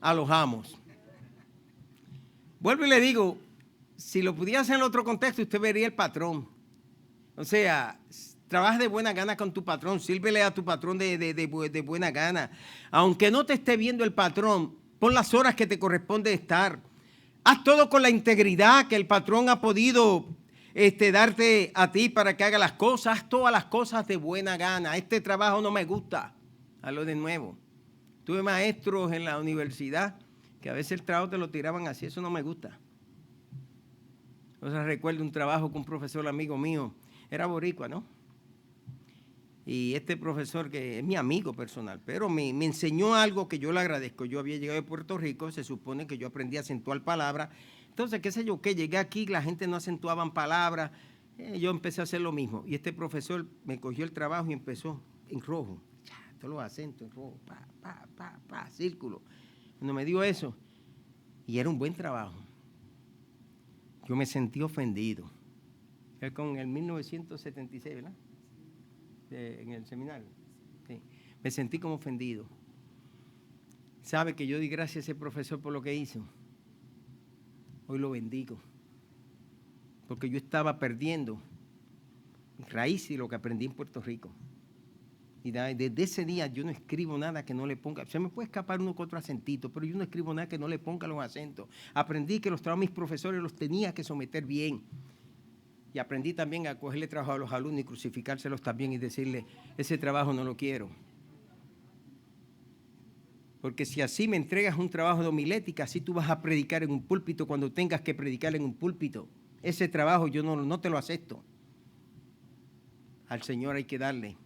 a los amos. Vuelvo y le digo, si lo pudiera hacer en otro contexto, usted vería el patrón. O sea, trabaja de buena gana con tu patrón, sírvele a tu patrón de buena gana. Aunque no te esté viendo el patrón, pon las horas que te corresponde estar. Haz todo con la integridad que el patrón ha podido darte a ti para que haga las cosas. Haz todas las cosas de buena gana. Este trabajo no me gusta. Hazlo de nuevo. Tuve maestros en la universidad que a veces el trabajo te lo tiraban así. Eso no me gusta. O sea, recuerdo un trabajo con un profesor amigo mío. Era boricua, ¿no? Y este profesor, que es mi amigo personal, pero me enseñó algo que yo le agradezco. Yo había llegado de Puerto Rico, se supone que yo aprendí a acentuar palabras. Entonces, qué sé yo, que llegué aquí, la gente no acentuaban palabras. Yo empecé a hacer lo mismo. Y este profesor me cogió el trabajo y empezó en rojo. Todos los acentos en rojo, círculo. Cuando me dio eso, y era un buen trabajo, yo me sentí ofendido. Es con el 1976, ¿verdad? En el seminario. Sí. Me sentí como ofendido. ¿Sabe que yo di gracias a ese profesor por lo que hizo? Hoy lo bendigo. Porque yo estaba perdiendo raíz y lo que aprendí en Puerto Rico. Y desde ese día yo no escribo nada que no le ponga. Se me puede escapar uno con otro acentito, pero yo no escribo nada que no le ponga los acentos. Aprendí que los trabajos de mis profesores los tenía que someter bien. Y aprendí también a cogerle trabajo a los alumnos y crucificárselos también y decirle, ese trabajo no lo quiero. Porque si así me entregas un trabajo de homilética, así tú vas a predicar en un púlpito cuando tengas que predicar en un púlpito. Ese trabajo yo no te lo acepto. Al Señor hay que darle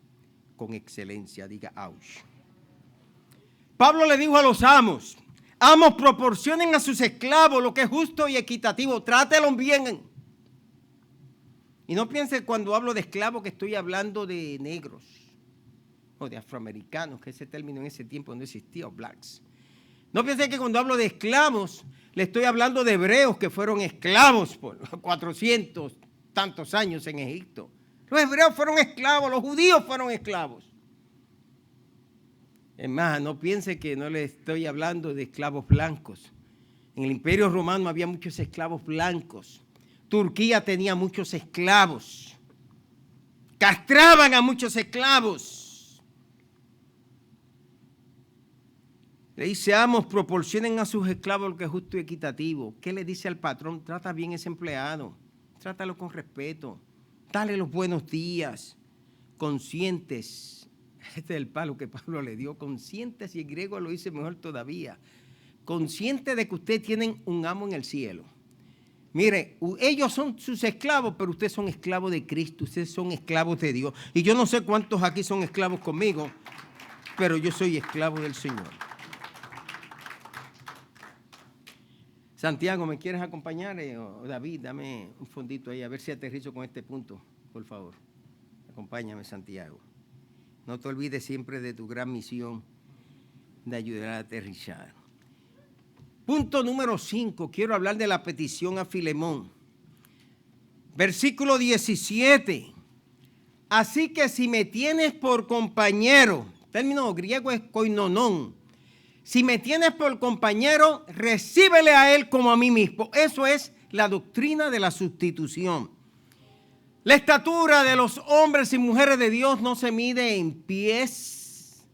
con excelencia, diga ouch. Pablo le dijo a los amos, amos, proporcionen a sus esclavos lo que es justo y equitativo, trátelos bien. Y no piense cuando hablo de esclavos que estoy hablando de negros o de afroamericanos, que ese término en ese tiempo no existía, o blacks. No piense que cuando hablo de esclavos le estoy hablando de hebreos que fueron esclavos por 400 tantos años en Egipto. Los hebreos fueron esclavos, los judíos fueron esclavos. Es más, no piense que no le estoy hablando de esclavos blancos. En el Imperio Romano había muchos esclavos blancos. Turquía tenía muchos esclavos. Castraban a muchos esclavos. Le dice, amos, proporcionen a sus esclavos lo que es justo y equitativo. ¿Qué le dice al patrón? Trata bien a ese empleado. Trátalo con respeto. Dale los buenos días, conscientes. Este es el palo que Pablo le dio, conscientes, y el griego lo dice mejor todavía. Consciente de que ustedes tienen un amo en el cielo. Mire, ellos son sus esclavos, pero ustedes son esclavos de Cristo, ustedes son esclavos de Dios. Y yo no sé cuántos aquí son esclavos conmigo, pero yo soy esclavo del Señor. Santiago, ¿me quieres acompañar? O David, dame un fondito ahí, a ver si aterrizo con este punto, por favor. Acompáñame, Santiago. No te olvides siempre de tu gran misión de ayudar a aterrizar. Punto número 5, quiero hablar de la petición a Filemón. Versículo 17. Así que si me tienes por compañero, término griego es koinonón, si me tienes por compañero, recíbele a él como a mí mismo. Eso es la doctrina de la sustitución. La estatura de los hombres y mujeres de Dios no se mide en pies,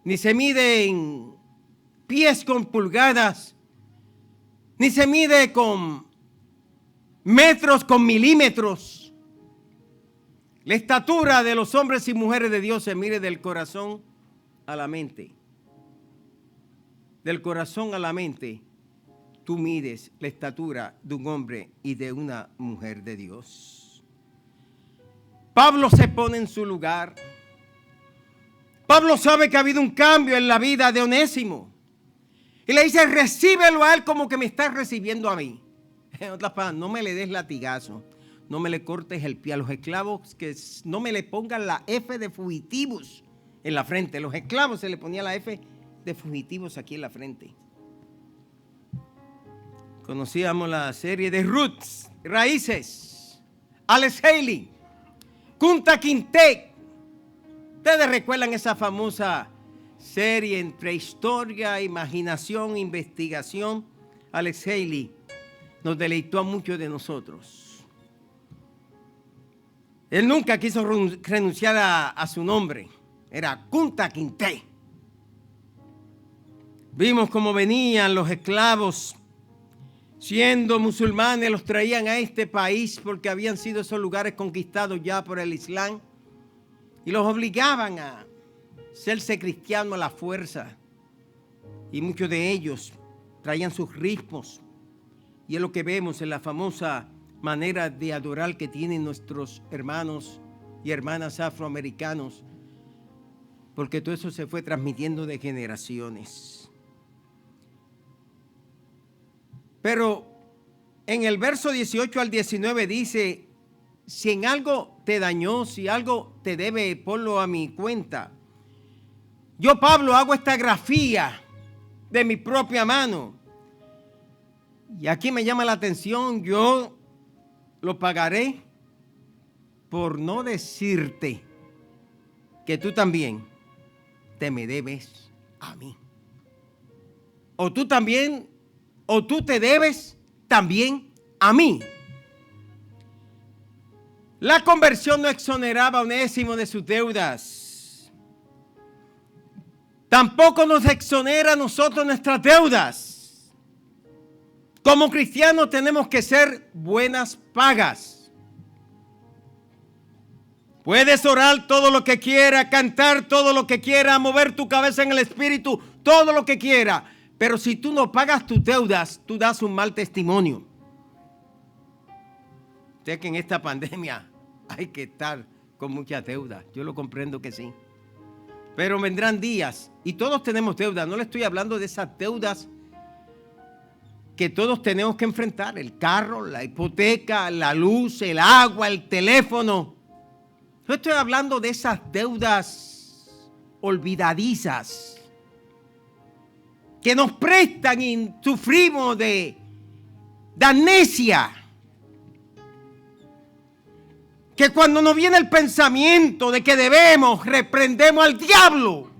ni se mide en pies con pulgadas, ni se mide con metros, con milímetros. La estatura de los hombres y mujeres de Dios se mide del corazón a la mente. Del corazón a la mente, tú mides la estatura de un hombre y de una mujer de Dios. Pablo se pone en su lugar. Pablo sabe que ha habido un cambio en la vida de Onésimo. Y le dice, recíbelo a él como que me estás recibiendo a mí. En otras palabras, no me le des latigazo, no me le cortes el pie a los esclavos, que no me le pongan la F de fugitivos en la frente. Los esclavos se le ponía la F de fugitivos aquí en la frente. Conocíamos la serie de Roots, Raíces, Alex Haley, Kunta Kinte. Ustedes recuerdan esa famosa serie entre historia, imaginación, investigación. Alex Haley nos deleitó a muchos de nosotros. Él nunca quiso renunciar a su nombre. Era Kunta Kinte. Vimos cómo venían los esclavos, siendo musulmanes, los traían a este país porque habían sido esos lugares conquistados ya por el Islam y los obligaban a serse cristianos a la fuerza. Y muchos de ellos traían sus ritmos. Y es lo que vemos en la famosa manera de adorar que tienen nuestros hermanos y hermanas afroamericanos, porque todo eso se fue transmitiendo de generaciones. Pero en el verso 18 al 19 dice, si en algo te dañó, si algo te debe, ponlo a mi cuenta. Yo, Pablo, hago esta grafía de mi propia mano. Y aquí me llama la atención, yo lo pagaré por no decirte que tú también te me debes a mí. O tú también, o tú te debes también a mí. La conversión no exoneraba a Onésimo de sus deudas. Tampoco nos exonera a nosotros nuestras deudas. Como cristianos tenemos que ser buenas pagas. Puedes orar todo lo que quiera, cantar todo lo que quiera, mover tu cabeza en el espíritu, todo lo que quiera. Pero si tú no pagas tus deudas, tú das un mal testimonio. Sé que en esta pandemia hay que estar con muchas deudas. Yo lo comprendo que sí. Pero vendrán días y todos tenemos deudas. No le estoy hablando de esas deudas que todos tenemos que enfrentar. El carro, la hipoteca, la luz, el agua, el teléfono. Yo estoy hablando de esas deudas olvidadizas que nos prestan y sufrimos de amnesia. Que cuando nos viene el pensamiento de que debemos, reprendemos al diablo.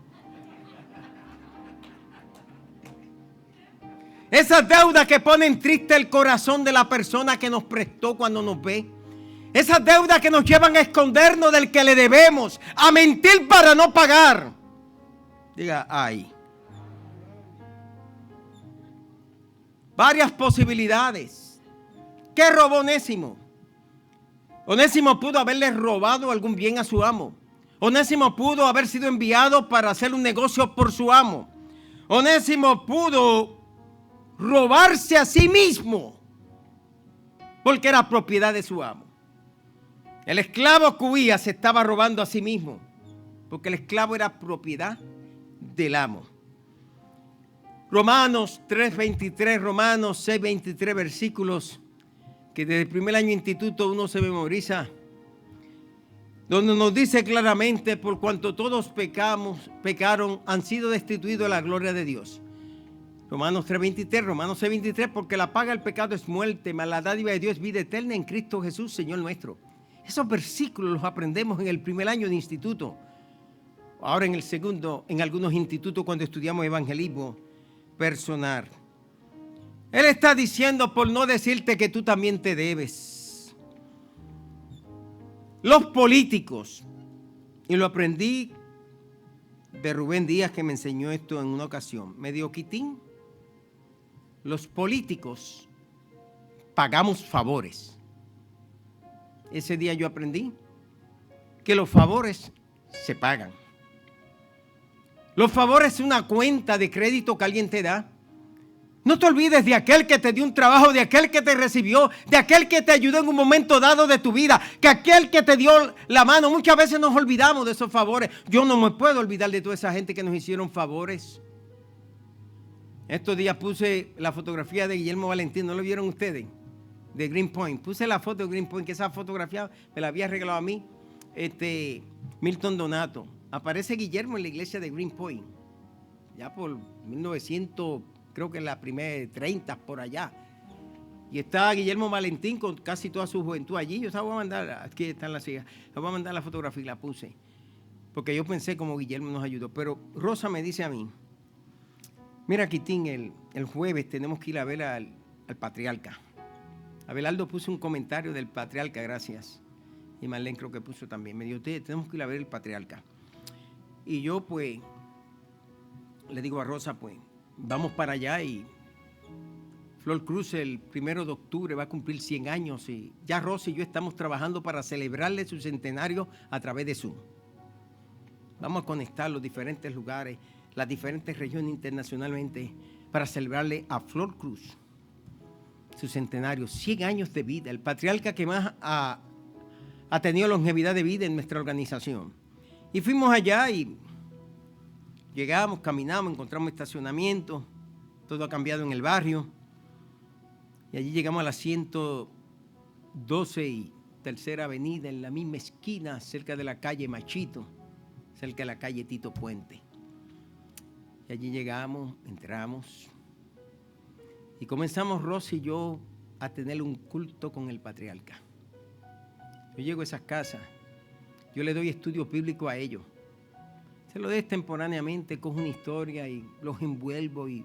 Esas deudas que ponen triste el corazón de la persona que nos prestó cuando nos ve. Esas deudas que nos llevan a escondernos del que le debemos, a mentir para no pagar. Diga, ay. Varias posibilidades. ¿Qué robó Onésimo? Onésimo pudo haberle robado algún bien a su amo. Onésimo pudo haber sido enviado para hacer un negocio por su amo. Onésimo pudo robarse a sí mismo porque era propiedad de su amo. El esclavo Cuía se estaba robando a sí mismo porque el esclavo era propiedad del amo. Romanos 3:23, Romanos 6:23 versículos que desde el primer año de instituto uno se memoriza, donde nos dice claramente, por cuanto todos pecaron, han sido destituidos de la gloria de Dios. Romanos 3:23, Romanos 6:23, porque la paga del pecado es muerte, mas la dádiva de Dios es vida eterna en Cristo Jesús, Señor nuestro. Esos versículos los aprendemos en el primer año de instituto. Ahora en el segundo, en algunos institutos cuando estudiamos evangelismo personal. Él está diciendo por no decirte que tú también te debes. Los políticos, y lo aprendí de Rubén Díaz que me enseñó esto en una ocasión, medio quitín. Los políticos pagamos favores. Ese día yo aprendí que los favores se pagan. Los favores es una cuenta de crédito que alguien te da. No te olvides de aquel que te dio un trabajo, de aquel que te recibió, de aquel que te ayudó en un momento dado de tu vida, que aquel que te dio la mano. Muchas veces nos olvidamos de esos favores. Yo no me puedo olvidar de toda esa gente que nos hicieron favores. Estos días puse la fotografía de Guillermo Valentín, ¿no lo vieron ustedes? De Greenpoint. Puse la foto de Greenpoint, que esa fotografía me la había regalado a mí, Milton Donato. Aparece Guillermo en la iglesia de Greenpoint, ya por 1900, creo que en la primera 30 por allá. Y está Guillermo Valentín con casi toda su juventud allí. Yo se la voy a mandar, aquí están las hijas, le voy a mandar la fotografía y la puse. Porque yo pensé como Guillermo nos ayudó. Pero Rosa me dice a mí, mira Quitín, el jueves tenemos que ir a ver al patriarca. Abelardo puso un comentario del patriarca, gracias. Y Marlene creo que puso también. Me dijo, tenemos que ir a ver el patriarca. Y yo pues le digo a Rosa, pues vamos para allá. Y Flor Cruz el 1 de octubre va a cumplir 100 años. Y ya Rosa y yo estamos trabajando para celebrarle su centenario a través de Zoom. Vamos a conectar los diferentes lugares, las diferentes regiones internacionalmente para celebrarle a Flor Cruz su centenario, 100 años de vida. El patriarca que más ha ha tenido longevidad de vida en nuestra organización. Y fuimos allá y llegamos, caminamos, encontramos estacionamiento, todo ha cambiado en el barrio. Y allí llegamos a la 112 y Tercera Avenida, en la misma esquina, cerca de la calle Machito, cerca de la calle Tito Puente. Y allí llegamos, entramos y comenzamos Rosy y yo a tener un culto con el patriarca. Yo llego a esas casas, yo le doy estudio bíblico a ellos. Se lo doy extemporáneamente, cojo una historia y los envuelvo y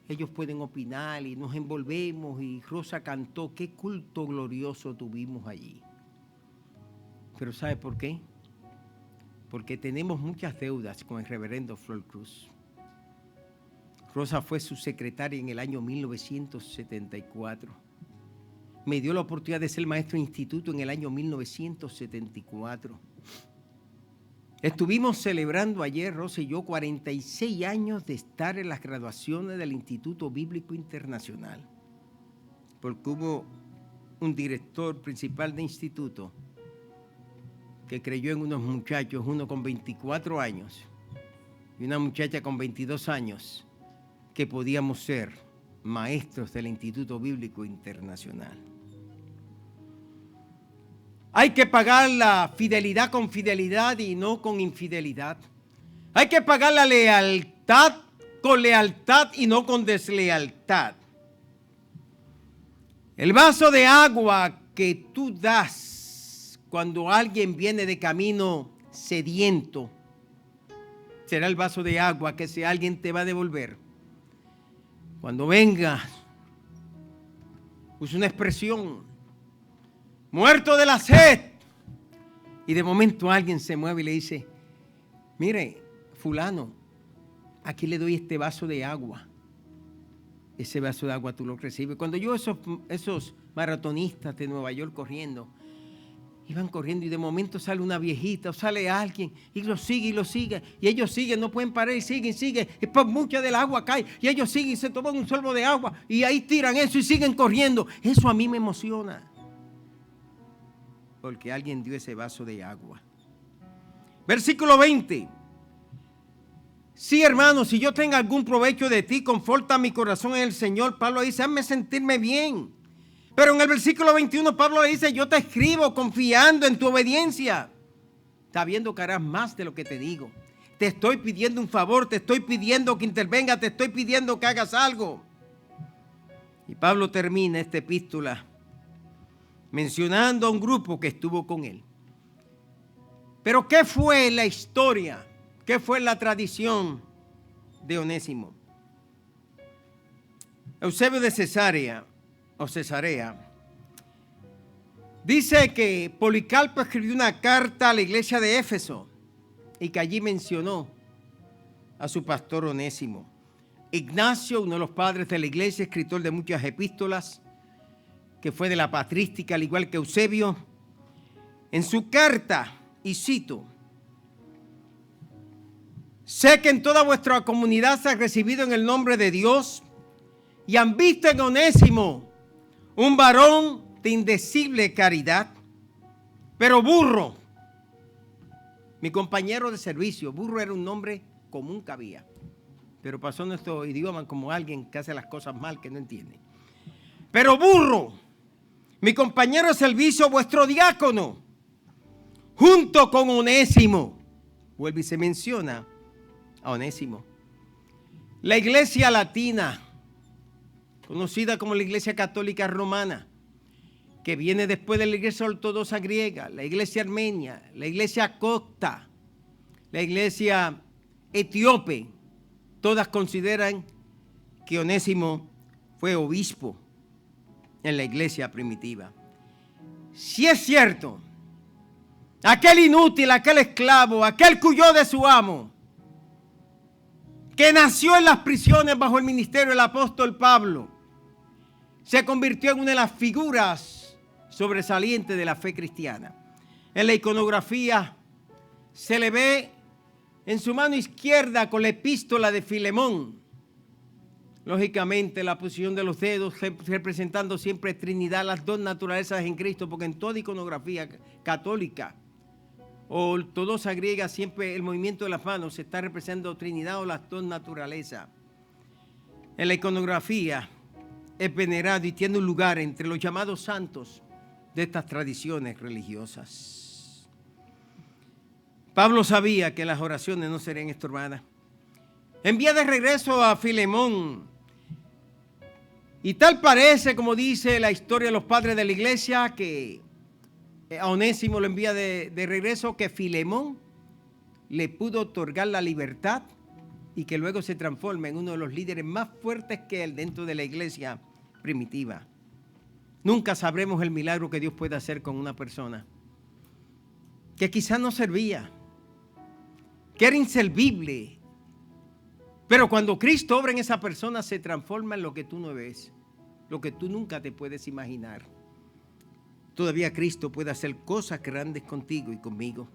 ellos pueden opinar y nos envolvemos y Rosa cantó. Qué culto glorioso tuvimos allí. Pero ¿sabe por qué? Porque tenemos muchas deudas con el reverendo Flor Cruz. Rosa fue su secretaria en el año 1974. Me dio la oportunidad de ser maestro de instituto en el año 1974. Estuvimos celebrando ayer, Rosa y yo, 46 años de estar en las graduaciones del Instituto Bíblico Internacional. Porque hubo un director principal de instituto que creyó en unos muchachos, uno con 24 años y una muchacha con 22 años, que podíamos ser maestros del Instituto Bíblico Internacional. Hay que pagar la fidelidad con fidelidad y no con infidelidad. Hay que pagar la lealtad con lealtad y no con deslealtad. El vaso de agua que tú das cuando alguien viene de camino sediento será el vaso de agua que ese alguien te va a devolver. Cuando venga, usa una expresión, muerto de la sed. Y de momento alguien se mueve y le dice, mire, fulano, aquí le doy este vaso de agua. Ese vaso de agua tú lo recibes. Cuando yo esos maratonistas de Nueva York corriendo, iban corriendo y de momento sale una viejita o sale alguien y lo sigue y lo sigue. Y ellos siguen, no pueden parar y siguen. Y pues mucha del agua cae y ellos siguen y se toman un sorbo de agua y ahí tiran eso y siguen corriendo. Eso a mí me emociona. Porque alguien dio ese vaso de agua. Versículo 20. Sí, hermano, si yo tengo algún provecho de ti, conforta mi corazón en el Señor. Pablo dice, hazme sentirme bien. Pero en el versículo 21 Pablo le dice, yo te escribo confiando en tu obediencia, sabiendo que harás más de lo que te digo. Te estoy pidiendo un favor, te estoy pidiendo que intervenga, te estoy pidiendo que hagas algo. Y Pablo termina esta epístola mencionando a un grupo que estuvo con él. Pero ¿qué fue la historia? ¿Qué fue la tradición de Onésimo? Eusebio de Cesarea dice que Policarpo escribió una carta a la iglesia de Éfeso y que allí mencionó a su pastor Onésimo. Ignacio, uno de los padres de la iglesia, escritor de muchas epístolas, que fue de la patrística al igual que Eusebio, en su carta, y cito, sé que en toda vuestra comunidad se ha recibido en el nombre de Dios y han visto en Onésimo un varón de indecible caridad, pero burro, mi compañero de servicio. Burro era un nombre común que había, pero pasó nuestro idioma como alguien que hace las cosas mal, que no entiende. Pero burro, mi compañero de servicio, vuestro diácono, junto con Onésimo. Vuelve y se menciona a Onésimo. La iglesia latina, conocida como la Iglesia Católica Romana, que viene después de la Iglesia Ortodoxa griega, la Iglesia Armenia, la Iglesia Copta, la Iglesia Etíope, todas consideran que Onésimo fue obispo en la iglesia primitiva. Si es cierto, aquel inútil, aquel esclavo, aquel que huyó de su amo, que nació en las prisiones bajo el ministerio del apóstol Pablo, se convirtió en una de las figuras sobresalientes de la fe cristiana. En la iconografía se le ve en su mano izquierda con la epístola de Filemón, Lógicamente, la posición de los dedos representando siempre Trinidad, las dos naturalezas en Cristo, porque en toda iconografía católica o ortodoxa griega siempre el movimiento de las manos se está representando Trinidad o las dos naturalezas. En la iconografía es venerado y tiene un lugar entre los llamados santos de estas tradiciones religiosas. Pablo sabía que las oraciones no serían estorbadas. Envía de regreso a Filemón. Y tal parece, como dice la historia de los padres de la iglesia, que a Onésimo lo envía de regreso, que Filemón le pudo otorgar la libertad y que luego se transforma en uno de los líderes más fuertes que él dentro de la iglesia primitiva. Nunca sabremos el milagro que Dios puede hacer con una persona que quizás no servía, que era inservible. Pero cuando Cristo obra en esa persona, se transforma en lo que tú no ves, lo que tú nunca te puedes imaginar. Todavía Cristo puede hacer cosas grandes contigo y conmigo.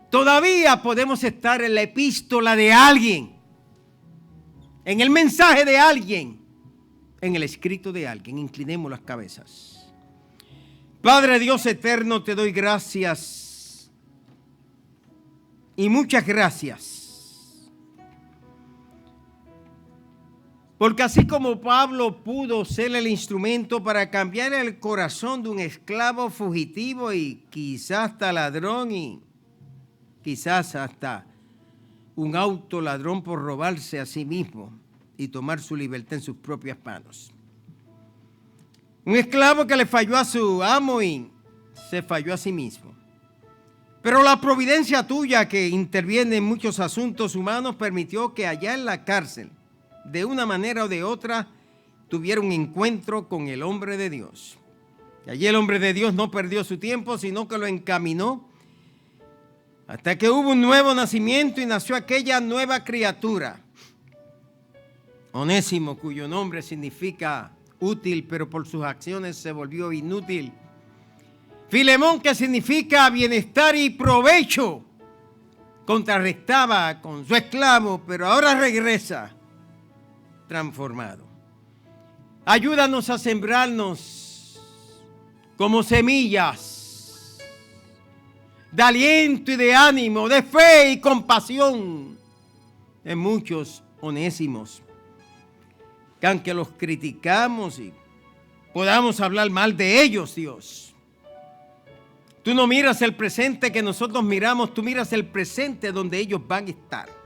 Todavía podemos estar en la epístola de alguien, en el mensaje de alguien, en el escrito de alguien. Inclinemos las cabezas. Padre Dios eterno, te doy gracias y muchas gracias. Porque así como Pablo pudo ser el instrumento para cambiar el corazón de un esclavo fugitivo y quizás hasta ladrón y quizás hasta un autoladrón por robarse a sí mismo y tomar su libertad en sus propias manos. Un esclavo que le falló a su amo y se falló a sí mismo. Pero la providencia tuya, que interviene en muchos asuntos humanos, permitió que allá en la cárcel, de una manera o de otra, tuviera un encuentro con el hombre de Dios. Y allí el hombre de Dios no perdió su tiempo, sino que lo encaminó hasta que hubo un nuevo nacimiento y nació aquella nueva criatura. Onésimo, cuyo nombre significa útil, pero por sus acciones se volvió inútil. Filemón, que significa bienestar y provecho, contrarrestaba con su esclavo, pero ahora regresa transformado. Ayúdanos a sembrarnos como semillas de aliento y de ánimo, de fe y compasión en muchos Onésimos, que aunque los criticamos y podamos hablar mal de ellos, Dios, tú no miras el presente que nosotros miramos, tú miras el presente donde ellos van a estar.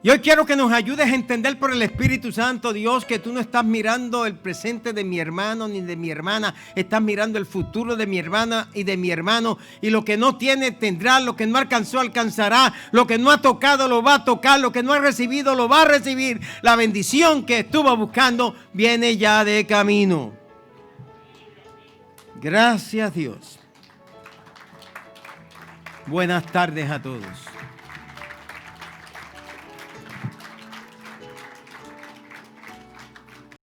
Y hoy quiero que nos ayudes a entender por el Espíritu Santo, Dios, que tú no estás mirando el presente de mi hermano ni de mi hermana, estás mirando el futuro de mi hermana y de mi hermano, y lo que no tiene tendrá, lo que no alcanzó alcanzará, lo que no ha tocado lo va a tocar, lo que no ha recibido lo va a recibir. La bendición que estuvo buscando viene ya de camino. Gracias, Dios. Buenas tardes a todos.